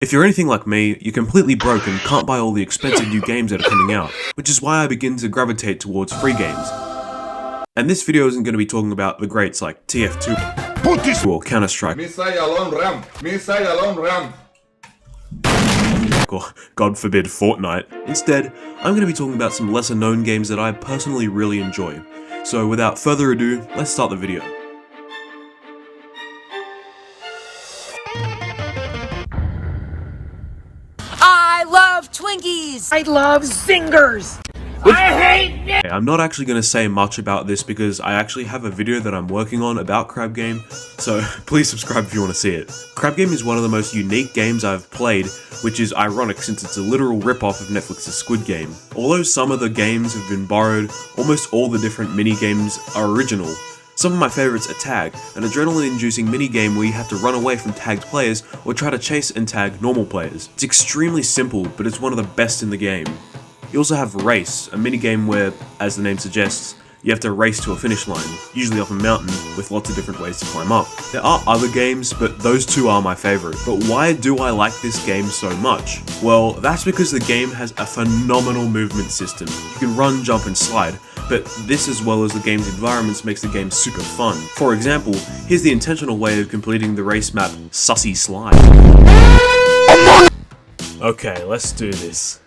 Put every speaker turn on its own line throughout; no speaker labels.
If you're anything like me, you're completely broke and can't buy all the expensive new games that are coming out, which is why I begin to gravitate towards free games. And this video isn't going to be talking about the greats like TF2 or Counter-Strike, or God forbid Fortnite. Instead, I'm going to be talking about some lesser known games that I personally really enjoy. So without further ado, let's start the video.
I love Twinkies!
I love zingers! I hate it!
I'm not actually going to say much about this because I actually have a video that I'm working on about Crab Game, so please subscribe if you want to see it. Crab Game is one of the most unique games I've played, which is ironic since it's a literal rip-off of Netflix's Squid Game. Although some of the games have been borrowed, almost all the different mini-games are original. Some of my favourites are Tag, an adrenaline-inducing mini-game where you have to run away from tagged players or try to chase and tag normal players. It's extremely simple, but it's one of the best in the game. You also have Race, a minigame where, as the name suggests, you have to race to a finish line, usually up a mountain, with lots of different ways to climb up. There are other games, but those two are my favourite. But why do I like this game so much? Well, that's because the game has a phenomenal movement system. You can run, jump and slide, but this as well as the game's environments makes the game super fun. For example, here's the intentional way of completing the race map Sussy Slide. Okay, let's do this.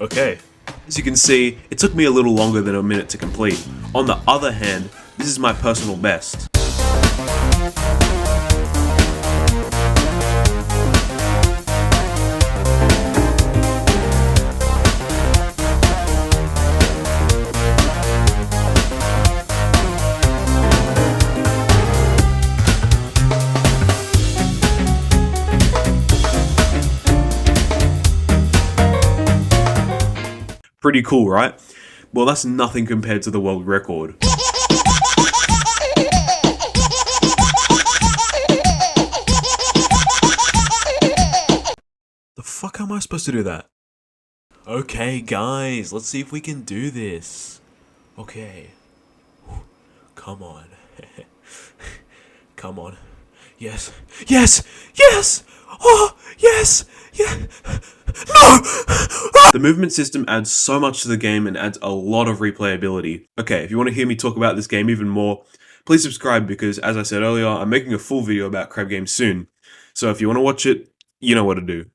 Okay. As you can see, it took me a little longer than a minute to complete. On the other hand, this is my personal best. Pretty cool, right? Well, that's nothing compared to the world record. The fuck am I supposed to do that? Okay, guys, let's see if we can do this. Okay. Come on. Come on. Yes. Yes! Yes! Oh, yes! Yeah! No! The movement system adds so much to the game and adds a lot of replayability. Okay, if you want to hear me talk about this game even more, please subscribe because, as I said earlier, I'm making a full video about Crab Game soon. So if you want to watch it, you know what to do.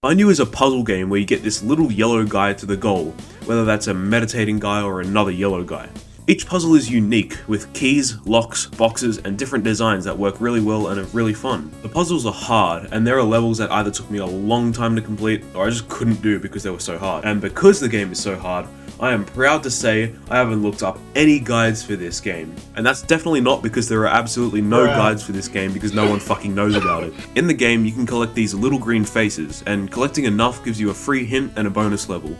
Mind You is a puzzle game where you get this little yellow guy to the goal, whether that's a meditating guy or another yellow guy. Each puzzle is unique, with keys, locks, boxes, and different designs that work really well and are really fun. The puzzles are hard, and there are levels that either took me a long time to complete, or I just couldn't do because they were so hard. And because the game is so hard, I am proud to say I haven't looked up any guides for this game. And that's definitely not because there are absolutely no guides for this game because no one fucking knows about it. In the game, you can collect these little green faces, and collecting enough gives you a free hint and a bonus level.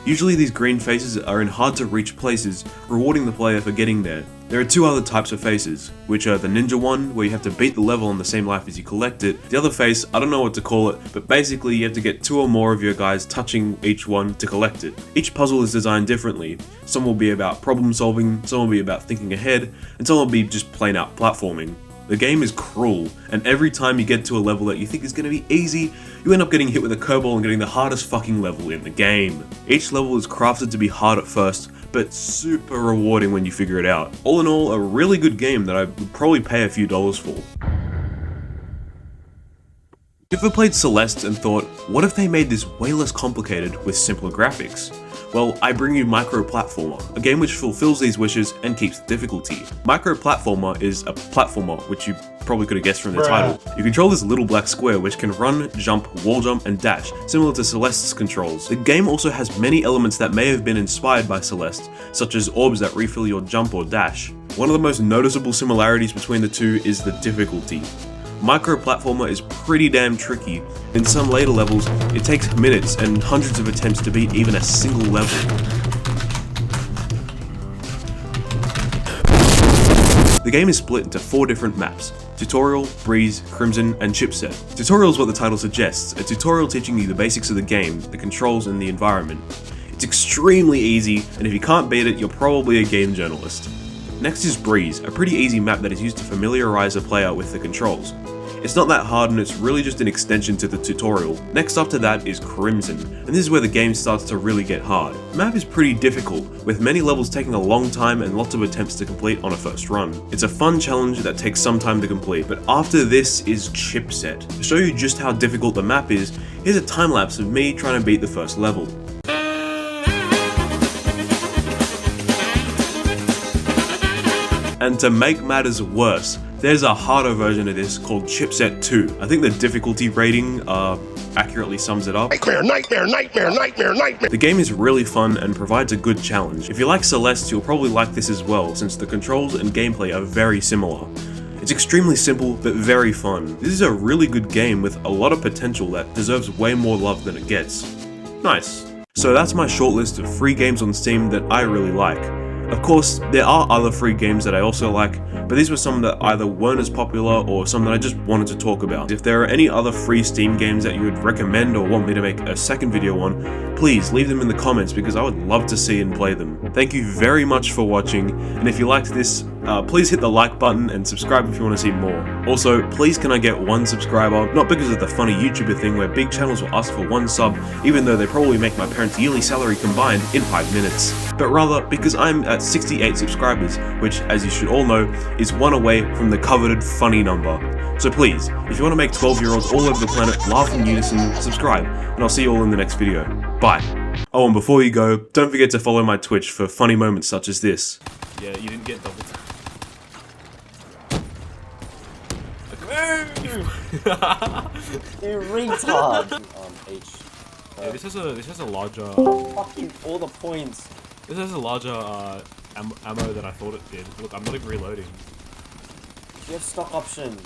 Usually these green faces are in hard to reach places, rewarding the player for getting there. There are two other types of faces, which are the ninja one, where you have to beat the level on the same life as you collect it. The other face, I don't know what to call it, but basically you have to get 2 or more of your guys touching each one to collect it. Each puzzle is designed differently. Some will be about problem solving, some will be about thinking ahead, and some will be just plain out platforming. The game is cruel, and every time you get to a level that you think is going to be easy, you end up getting hit with a curveball and getting the hardest fucking level in the game. Each level is crafted to be hard at first, but super rewarding when you figure it out. All in all, a really good game that I would probably pay a few dollars for. You ever played Celeste and thought, what if they made this way less complicated with simpler graphics? Well, I bring you Micro Platformer, a game which fulfills these wishes and keeps the difficulty. Micro Platformer is a platformer, which you probably could have guessed from the title. You control this little black square which can run, jump, wall jump, and dash, similar to Celeste's controls. The game also has many elements that may have been inspired by Celeste, such as orbs that refill your jump or dash. One of the most noticeable similarities between the two is the difficulty. Micro Platformer is pretty damn tricky. In some later levels, it takes minutes and hundreds of attempts to beat even a single level. The game is split into 4 different maps: Tutorial, Breeze, Crimson, and Chipset. Tutorial is what the title suggests, a tutorial teaching you the basics of the game, the controls, and the environment. It It's extremely easy, and if you can't beat it, you're probably a game journalist. Next is Breeze, a pretty easy map that is used to familiarize a player with the controls. It's not that hard and it's really just an extension to the tutorial. Next after that is Crimson, and this is where the game starts to really get hard. The map is pretty difficult, with many levels taking a long time and lots of attempts to complete on a first run. It's a fun challenge that takes some time to complete, but after this is Chipset. To show you just how difficult the map is, here's a time lapse of me trying to beat the first level. And to make matters worse, there's a harder version of this called Chipset 2. I think the difficulty rating accurately sums it up.
Nightmare, nightmare, nightmare, nightmare, nightmare.
The game is really fun and provides a good challenge. If you like Celeste, you'll probably like this as well, since the controls and gameplay are very similar. It's extremely simple, but very fun. This is a really good game with a lot of potential that deserves way more love than it gets. Nice. So that's my shortlist of free games on Steam that I really like. Of course, there are other free games that I also like, but these were some that either weren't as popular or some that I just wanted to talk about. If there are any other free Steam games that you would recommend or want me to make a second video on, please leave them in the comments because I would love to see and play them. Thank you very much for watching, and if you liked this, please hit the like button and subscribe if you want to see more. Also, please can I get 1 subscriber, not because of the funny YouTuber thing where big channels will ask for 1 sub, even though they probably make my parents' yearly salary combined in 5 minutes, but rather because I'm at 68 subscribers, which, as you should all know, is 1 away from the coveted funny number. So please, if you want to make 12-year-olds all over the planet laugh in unison, subscribe, and I'll see you all in the next video. Bye. Oh, and before you go, don't forget to follow my Twitch for funny moments such as this. Yeah, you didn't get double tap.
You retard! H.
Yeah, this has a larger.
Fucking all the points.
This has a larger ammo than I thought it did. Look, I'm not even reloading.
You have stock option.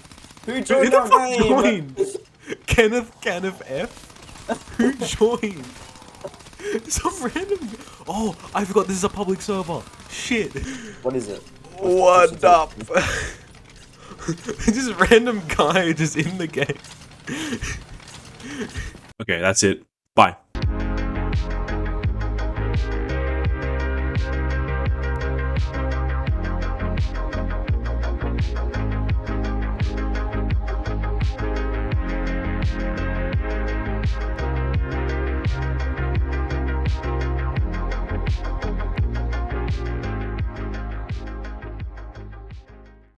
Who
Who
joined
the
our
fuck
game?
joined? Kenneth F? Who joined? Some random. Oh, I forgot this is a public server. Shit.
What is it?
What up? Just random guy just in the game. Okay, that's it. Bye.